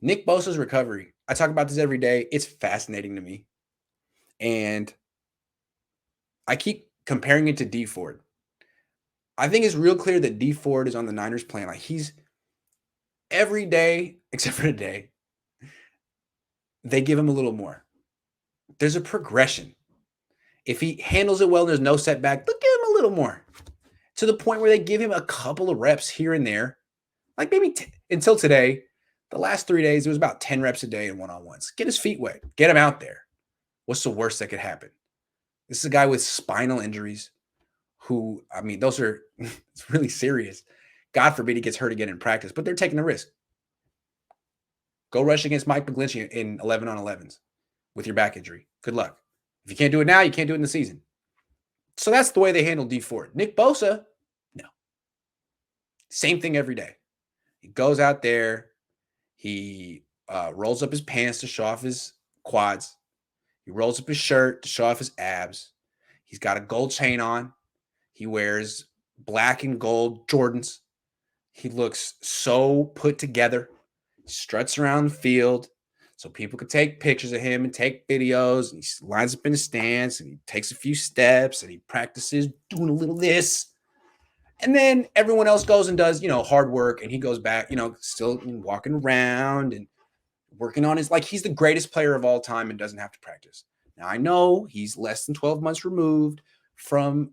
Nick Bosa's recovery. I talk about this every day. It's fascinating to me. And I keep comparing it to D Ford. I think it's real clear that D Ford is on the Niners plan. Like he's every day, except for today, they give him a little more. There's a progression. If he handles it well, there's no setback, they'll give him a little more. To the point where they give him a couple of reps here and there. Like maybe until today, the last 3 days, it was about 10 reps a day in one-on-ones. Get his feet wet. Get him out there. What's the worst that could happen? This is a guy with spinal injuries who, I mean, those are it's really serious. God forbid he gets hurt again in practice, but they're taking the risk. Go rush against Mike McGlinchey in 11 on 11s with your back injury. Good luck. If you can't do it now, you can't do it in the season. So that's the way they handle D Ford. Nick Bosa, no. Same thing every day. He goes out there. He rolls up his pants to show off his quads. He rolls up his shirt to show off his abs. He's got a gold chain on. He wears black and gold Jordans. He looks so put together. He struts around the field so people can take pictures of him and take videos. And he lines up in the stands and he takes a few steps and he practices doing a little this. And then everyone else goes and does, hard work. And he goes back, still walking around and working on his, like he's the greatest player of all time and doesn't have to practice. Now, I know he's less than 12 months removed from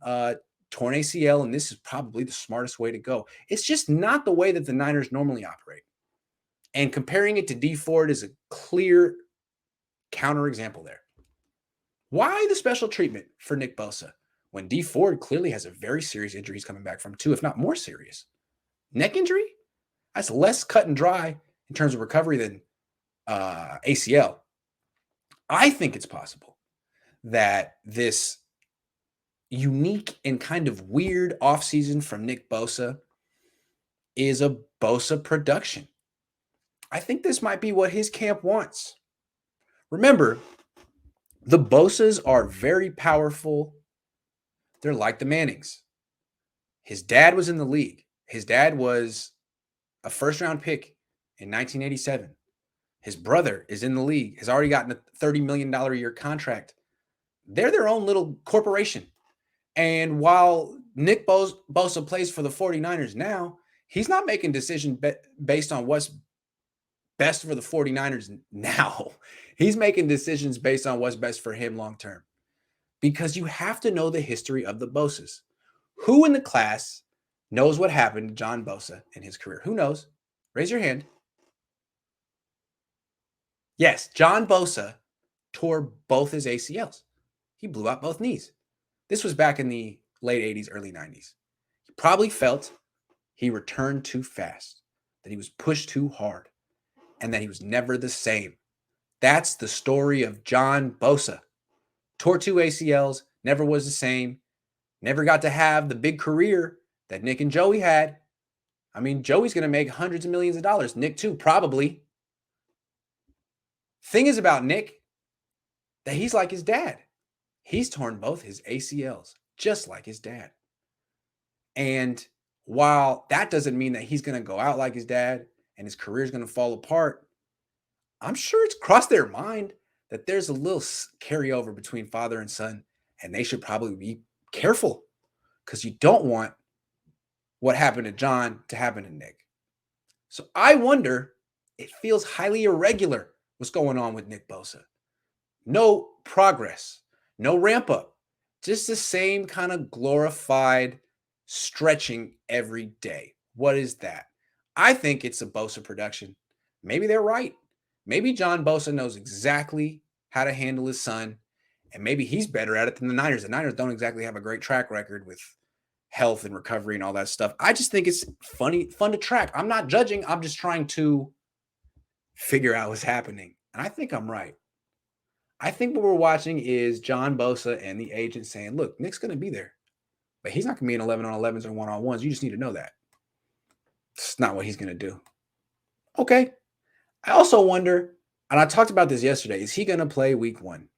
torn ACL, and this is probably the smartest way to go. It's just not the way that the Niners normally operate. And comparing it to D Ford is a clear counterexample there. Why the special treatment for Nick Bosa when D Ford clearly has a very serious injury he's coming back from too, if not more serious? Neck injury? That's less cut and dry in terms of recovery than ACL. I think it's possible that this unique and kind of weird offseason from Nick Bosa is a Bosa production. I think this might be what his camp wants. Remember, the Bosas are very powerful. They're like the Mannings. His dad was in the league. His dad was a first-round pick in 1987. His brother is in the league, has already gotten a $30 million a year contract. They're their own little corporation. And while Nick Bosa plays for the 49ers now, he's not making decisions based on what's best for the 49ers now. He's making decisions based on what's best for him long term. Because you have to know the history of the Bosas. Who in the class knows what happened to John Bosa in his career? Who knows? Raise your hand. Yes, John Bosa tore both his ACLs. He blew out both knees. This was back in the late 80s, early 90s. He probably felt he returned too fast, that he was pushed too hard, and that he was never the same. That's the story of John Bosa. Tore 2 ACLs, never was the same, never got to have the big career that Nick and Joey had. I mean, Joey's going to make hundreds of millions of dollars. Nick too, probably. Thing is about Nick that he's like his dad. He's torn both his ACLs, just like his dad. And while that doesn't mean that he's going to go out like his dad and his career is going to fall apart, I'm sure it's crossed their mind that there's a little carryover between father and son, and they should probably be careful because you don't want what happened to John to happen to Nick. So I wonder, it feels highly irregular what's going on with Nick Bosa. No progress, no ramp up, just the same kind of glorified stretching every day. What is that? I think it's a Bosa production. Maybe they're right. Maybe John Bosa knows exactly how to handle his son, and maybe he's better at it than the Niners. The Niners don't exactly have a great track record with health and recovery and all that stuff. I just think it's fun to track. I'm not judging. I'm just trying to figure out what's happening. And I think I'm right. I think what we're watching is John Bosa and the agent saying, look, Nick's going to be there, but he's not going to be in 11 on 11s or 1-on-1s. You just need to know that. It's not what he's going to do. Okay. I also wonder, and I talked about this yesterday, is he going to play week 1?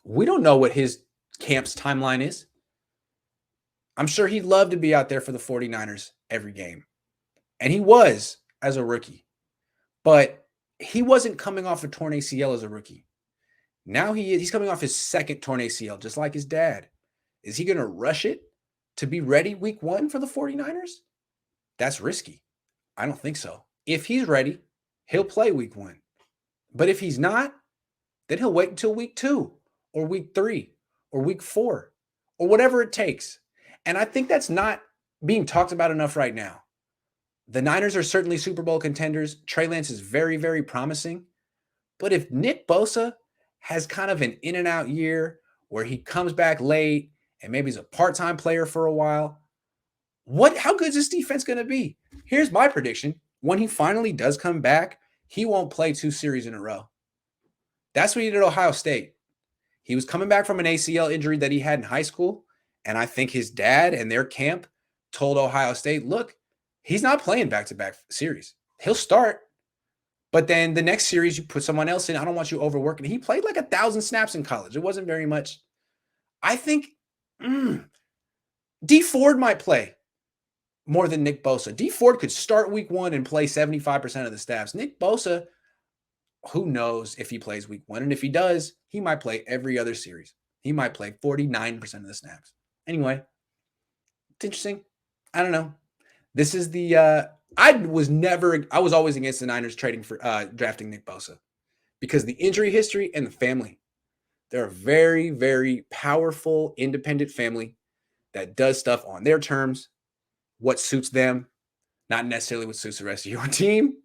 We don't know what his camp's timeline is. I'm sure he'd love to be out there for the 49ers every game. And he was as a rookie. But he wasn't coming off a torn ACL as a rookie. Now he's coming off his second torn ACL, just like his dad. Is he going to rush it to be ready week 1 for the 49ers? That's risky. I don't think so. If he's ready, he'll play week 1. But if he's not, then he'll wait until week 2 or week 3 or week 4 or whatever it takes. And I think that's not being talked about enough right now. The Niners are certainly Super Bowl contenders. Trey Lance is very, very promising. But if Nick Bosa has kind of an in and out year where he comes back late and maybe he's a part-time player for a while, how good is this defense going to be? Here's my prediction. When he finally does come back, he won't play 2 series in a row. That's what he did at Ohio State. He was coming back from an ACL injury that he had in high school, and I think his dad and their camp told Ohio State, look, he's not playing back-to-back series. He'll start, but then the next series you put someone else in. I don't want you overworking. He played like 1,000 snaps in college. It wasn't very much. I think D Ford might play more than Nick Bosa. D Ford could start week 1 and play 75% of the snaps. Nick Bosa, who knows if he plays week 1. And if he does, he might play every other series. He might play 49% of the snaps. Anyway, it's interesting. I don't know. This is the I was always against the Niners trading for drafting Nick Bosa because the injury history and the family. They're a very, very powerful, independent family that does stuff on their terms, what suits them, not necessarily what suits the rest of your team.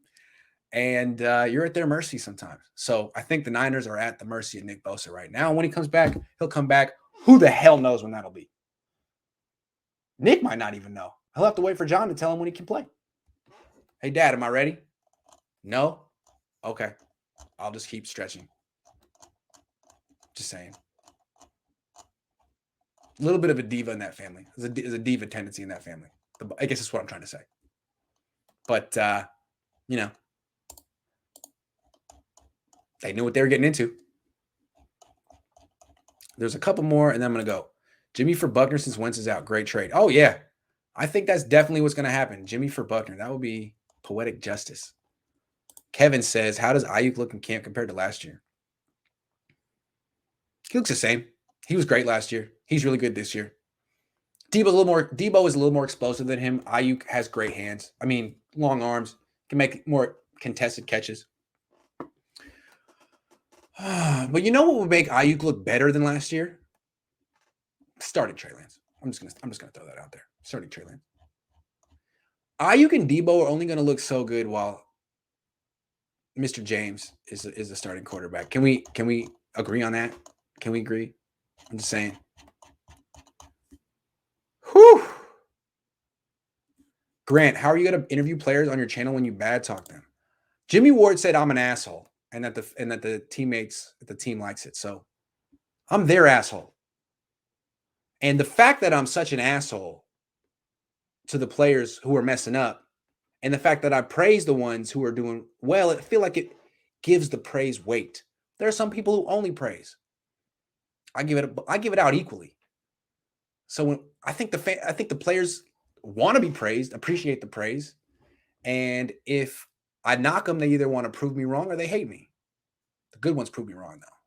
And you're at their mercy sometimes. So I think the Niners are at the mercy of Nick Bosa right now. When he comes back, he'll come back. Who the hell knows when that'll be? Nick might not even know. He'll have to wait for John to tell him when he can play. Hey, Dad, am I ready? No? Okay. I'll just keep stretching. Just saying. A little bit of a diva in that family. There's a diva tendency in that family. I guess that's what I'm trying to say. But, they knew what they were getting into. There's a couple more, and then I'm going to go. Jimmy for Buckner since Wentz is out. Great trade. Oh, yeah. I think that's definitely what's going to happen. Jimmy for Buckner. That would be poetic justice. Kevin says, how does Ayuk look in camp compared to last year? He looks the same. He was great last year. He's really good this year. Debo is a little more explosive than him. Ayuk has great hands. I mean, long arms. Can make more contested catches. But you know what would make Ayuk look better than last year? Starting Trey Lance. I'm just gonna throw that out there. Starting Trey Lance. Ayuk and Debo are only gonna look so good while Mr. James is the starting quarterback. Can we agree on that? Can we agree? I'm just saying. Whew. Grant, how are you going to interview players on your channel when you bad talk them? Jimmy Ward said I'm an asshole and that the teammates, the team likes it. So I'm their asshole. And the fact that I'm such an asshole to the players who are messing up and the fact that I praise the ones who are doing well, I feel like it gives the praise weight. There are some people who only praise. I give it out equally. So I think the players want to be praised, appreciate the praise. And if I knock them, they either want to prove me wrong or they hate me. The good ones prove me wrong, though.